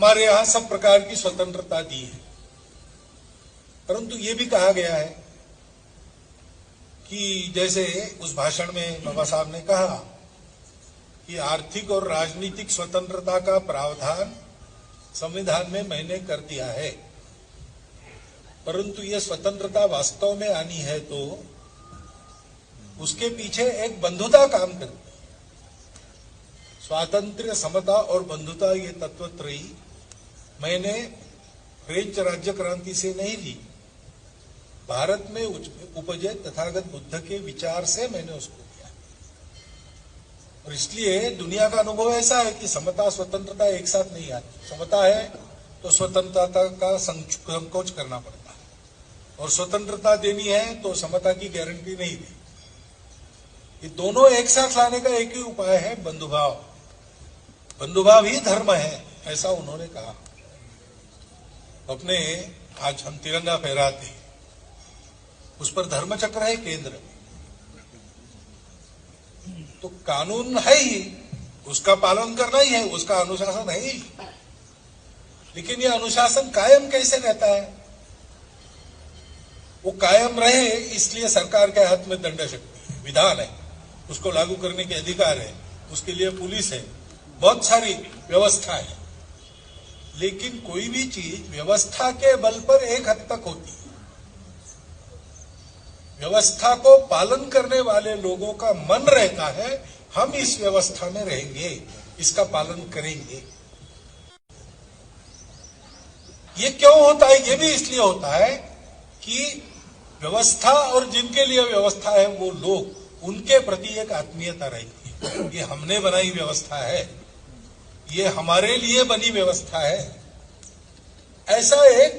हमारे यहां सब प्रकार की स्वतंत्रता दी है, परंतु ये भी कहा गया है कि जैसे उस भाषण में बाबा साहब ने कहा कि आर्थिक और राजनीतिक स्वतंत्रता का प्रावधान संविधान में मैंने कर दिया है, परंतु ये स्वतंत्रता वास्तव में आनी है तो उसके पीछे एक बंधुता काम करती है। स्वातंत्र्य, समता और बंधुता ये तत्वत्रयी मैंने फ्रेंच राज्य क्रांति से नहीं ली, भारत में उपजे तथागत बुद्ध के विचार से मैंने उसको लिया। और इसलिए दुनिया का अनुभव ऐसा है कि समता स्वतंत्रता एक साथ नहीं आती। समता है तो स्वतंत्रता का संकोच करना पड़ता है, और स्वतंत्रता देनी है तो समता की गारंटी नहीं दी। ये दोनों एक साथ लाने का एक ही उपाय है, बंधुभाव। बंधुभाव ही धर्म है, ऐसा उन्होंने कहा। अपने आज हम तिरंगा फहराते हैं, उस पर धर्म चक्र है केंद्र में, तो कानून है ही, उसका पालन करना ही है, उसका अनुशासन है ही। लेकिन यह अनुशासन कायम कैसे रहता है? वो कायम रहे इसलिए सरकार के हाथ में दंड शक्ति है, विधान है, उसको लागू करने के अधिकार है, उसके लिए पुलिस है, बहुत सारी व्यवस्था है। लेकिन कोई भी चीज व्यवस्था के बल पर एक हद तक होती है। व्यवस्था को पालन करने वाले लोगों का मन रहता है हम इस व्यवस्था में रहेंगे, इसका पालन करेंगे। ये क्यों होता है? ये भी इसलिए होता है कि व्यवस्था और जिनके लिए व्यवस्था है वो लोग, उनके प्रति एक आत्मीयता रहती है। ये हमने बनाई व्यवस्था है, ये हमारे लिए बनी व्यवस्था है, ऐसा एक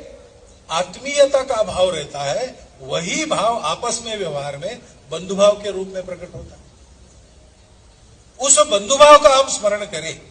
आत्मीयता का भाव रहता है। वही भाव आपस में व्यवहार में बंधुभाव के रूप में प्रकट होता है। उस बंधुभाव का हम स्मरण करें।